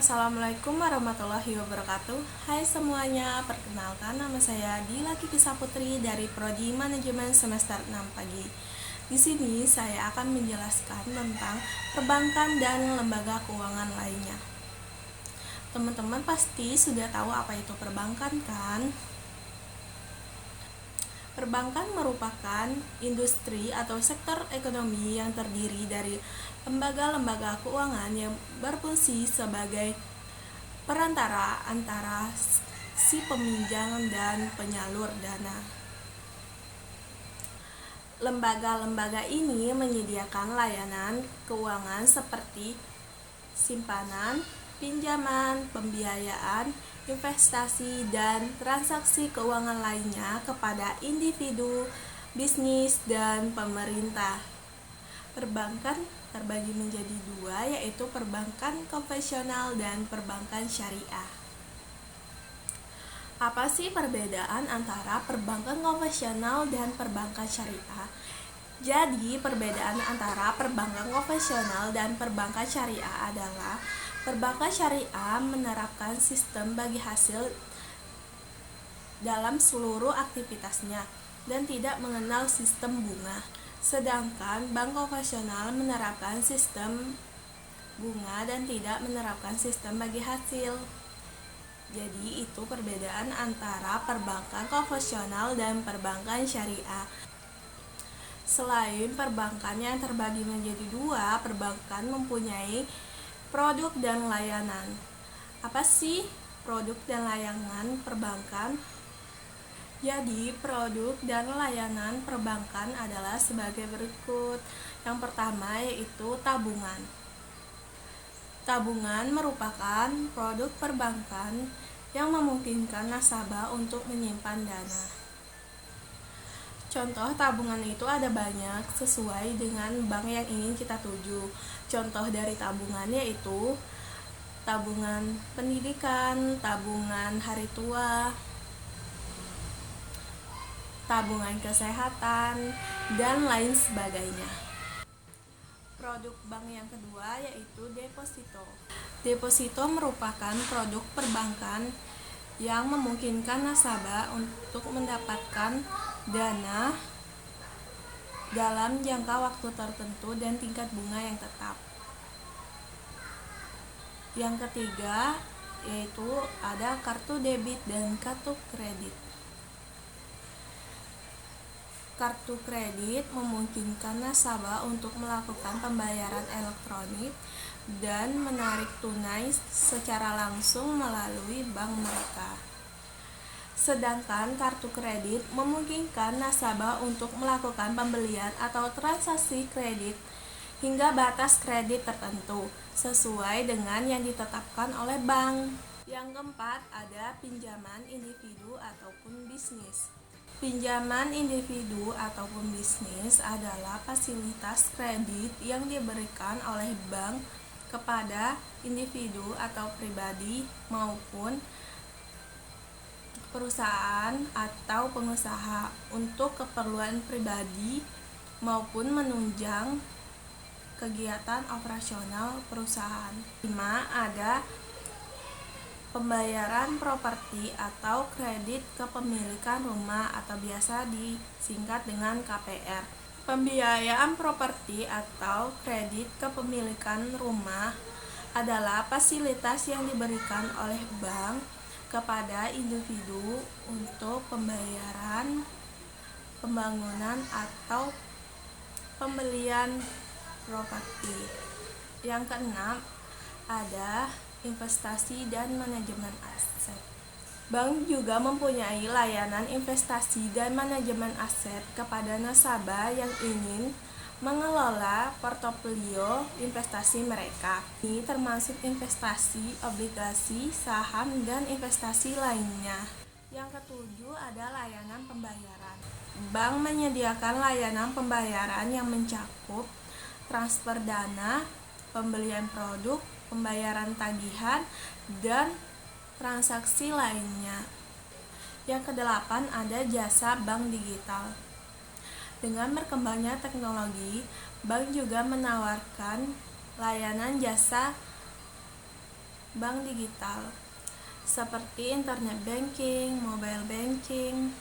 Assalamualaikum warahmatullahi wabarakatuh. Hai semuanya, perkenalkan nama saya Dila Kikisa Putri dari Prodi Manajemen semester 6 pagi. Di sini saya akan menjelaskan tentang perbankan dan lembaga keuangan lainnya. Teman-teman pasti sudah tahu apa itu perbankan kan? Perbankan merupakan industri atau sektor ekonomi yang terdiri dari lembaga-lembaga keuangan yang berfungsi sebagai perantara antara si peminjam dan penyalur dana. Lembaga-lembaga ini menyediakan layanan keuangan seperti simpanan, pinjaman, pembiayaan, investasi, dan transaksi keuangan lainnya kepada individu, bisnis, dan pemerintah. Perbankan terbagi menjadi dua, yaitu perbankan konvensional dan perbankan syariah. Apa sih perbedaan antara perbankan konvensional dan perbankan syariah? Jadi, perbedaan antara perbankan konvensional dan perbankan syariah adalah perbankan syariah menerapkan sistem bagi hasil dalam seluruh aktivitasnya dan tidak mengenal sistem bunga. Sedangkan bank konvensional menerapkan sistem bunga dan tidak menerapkan sistem bagi hasil. Jadi itu perbedaan antara perbankan konvensional dan perbankan syariah. Selain perbankan yang terbagi menjadi dua, perbankan mempunyai produk dan layanan. Apa sih produk dan layanan perbankan? Jadi, produk dan layanan perbankan adalah sebagai berikut. Yang pertama yaitu tabungan. Tabungan merupakan produk perbankan yang memungkinkan nasabah untuk menyimpan dana. Contoh tabungan itu ada banyak sesuai dengan bank yang ingin kita tuju. Contoh dari tabungan yaitu tabungan pendidikan, tabungan hari tua, tabungan kesehatan, dan lain sebagainya. Produk bank yang kedua yaitu deposito. Deposito merupakan produk perbankan yang memungkinkan nasabah untuk mendapatkan dana dalam jangka waktu tertentu dan tingkat bunga yang tetap. Yang ketiga yaitu ada kartu debit dan kartu kredit. Kartu kredit memungkinkan nasabah untuk melakukan pembayaran elektronik dan menarik tunai secara langsung melalui bank mereka. Sedangkan kartu kredit memungkinkan nasabah untuk melakukan pembelian atau transaksi kredit hingga batas kredit tertentu sesuai dengan yang ditetapkan oleh bank. Yang keempat ada pinjaman individu ataupun bisnis. Pinjaman individu ataupun bisnis adalah fasilitas kredit yang diberikan oleh bank kepada individu atau pribadi maupun perusahaan atau pengusaha untuk keperluan pribadi maupun menunjang kegiatan operasional perusahaan. 5. Ada pembayaran properti atau kredit kepemilikan rumah atau biasa disingkat dengan KPR. Pembiayaan properti atau kredit kepemilikan rumah adalah fasilitas yang diberikan oleh bank kepada individu untuk pembayaran, pembangunan atau pembelian properti. Yang keenam ada investasi dan manajemen aset. Bank juga mempunyai layanan investasi dan manajemen aset kepada nasabah yang ingin mengelola portofolio investasi mereka. Ini termasuk investasi, obligasi, saham, dan investasi lainnya. Yang ketujuh ada layanan pembayaran. Bank menyediakan layanan pembayaran yang mencakup transfer dana, pembelian produk, pembayaran tagihan, dan transaksi lainnya. Yang kedelapan ada jasa bank digital. Dengan berkembangnya teknologi, bank juga menawarkan layanan jasa bank digital seperti internet banking, mobile banking,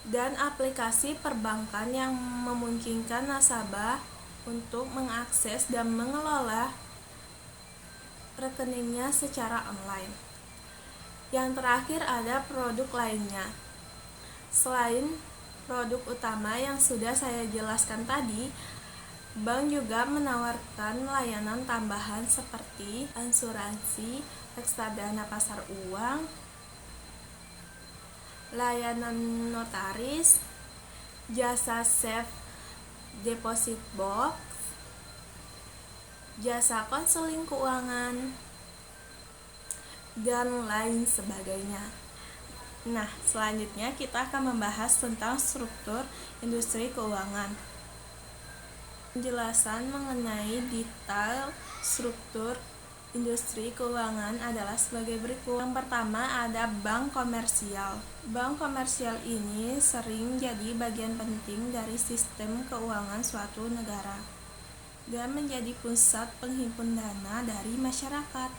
dan aplikasi perbankan yang memungkinkan nasabah untuk mengakses dan mengelola rekeningnya secara online. Yang terakhir ada produk lainnya. Selain produk utama yang sudah saya jelaskan tadi, bank juga menawarkan layanan tambahan seperti asuransi, reksadana pasar uang, layanan notaris, jasa safe deposit box, jasa konseling keuangan, dan lain sebagainya. Nah, selanjutnya kita akan membahas tentang struktur industri keuangan. Penjelasan mengenai detail struktur industri keuangan adalah sebagai berikut. Yang pertama ada bank komersial. Bank komersial ini sering jadi bagian penting dari sistem keuangan suatu negara dan menjadi pusat penghimpun dana dari masyarakat.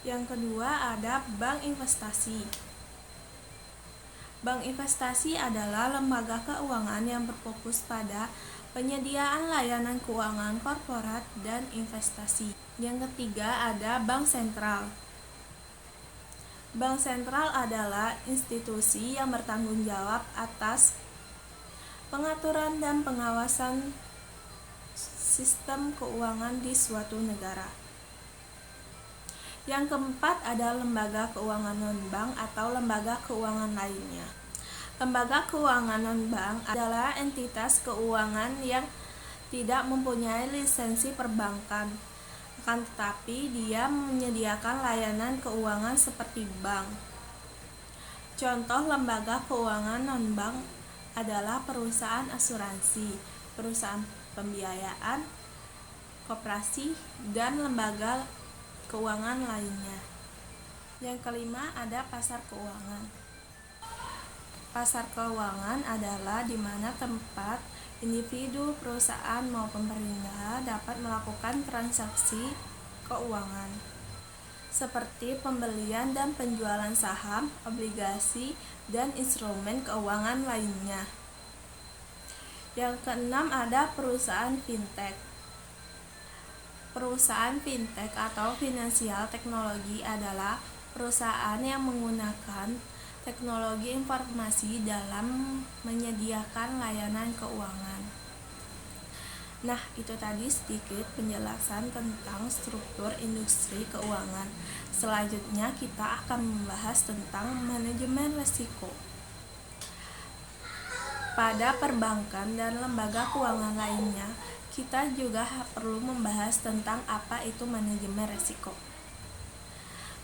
Yang kedua ada bank investasi. Bank investasi adalah lembaga keuangan yang berfokus pada penyediaan layanan keuangan korporat dan investasi. Yang ketiga ada bank sentral. Bank sentral adalah institusi yang bertanggung jawab atas pengaturan dan pengawasan sistem keuangan di suatu negara. Yang keempat ada lembaga keuangan non-bank atau lembaga keuangan lainnya. Lembaga keuangan non-bank adalah entitas keuangan yang tidak mempunyai lisensi perbankan, akan tetapi dia menyediakan layanan keuangan seperti bank. Contoh lembaga keuangan non-bank adalah perusahaan asuransi, perusahaan pembiayaan, koperasi, dan lembaga keuangan lainnya. Yang kelima ada pasar keuangan. Pasar keuangan adalah di mana tempat individu, perusahaan maupun pemerintah dapat melakukan transaksi keuangan seperti pembelian dan penjualan saham, obligasi, dan instrumen keuangan lainnya. Yang keenam ada perusahaan fintech. Perusahaan fintech atau finansial teknologi adalah perusahaan yang menggunakan teknologi informasi dalam menyediakan layanan keuangan. Nah, itu tadi sedikit penjelasan tentang struktur industri keuangan. Selanjutnya kita akan membahas tentang manajemen risiko. Pada perbankan dan lembaga keuangan lainnya, kita juga perlu membahas tentang apa itu manajemen risiko.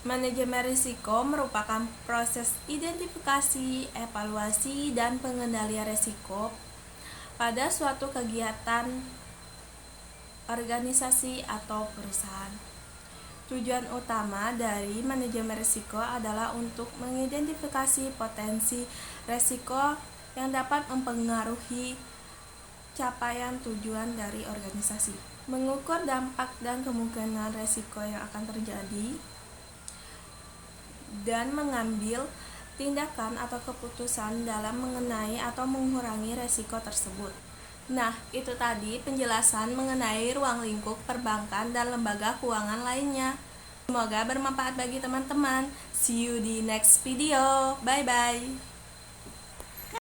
Manajemen risiko merupakan proses identifikasi, evaluasi, dan pengendalian risiko pada suatu kegiatan, organisasi, atau perusahaan. Tujuan utama dari manajemen risiko adalah untuk mengidentifikasi potensi risiko yang dapat mempengaruhi capaian tujuan dari organisasi, mengukur dampak dan kemungkinan risiko yang akan terjadi, dan mengambil tindakan atau keputusan dalam mengenai atau mengurangi risiko tersebut. Nah, itu tadi penjelasan mengenai ruang lingkup perbankan dan lembaga keuangan lainnya. Semoga bermanfaat bagi teman-teman. See you di next video. Bye-bye.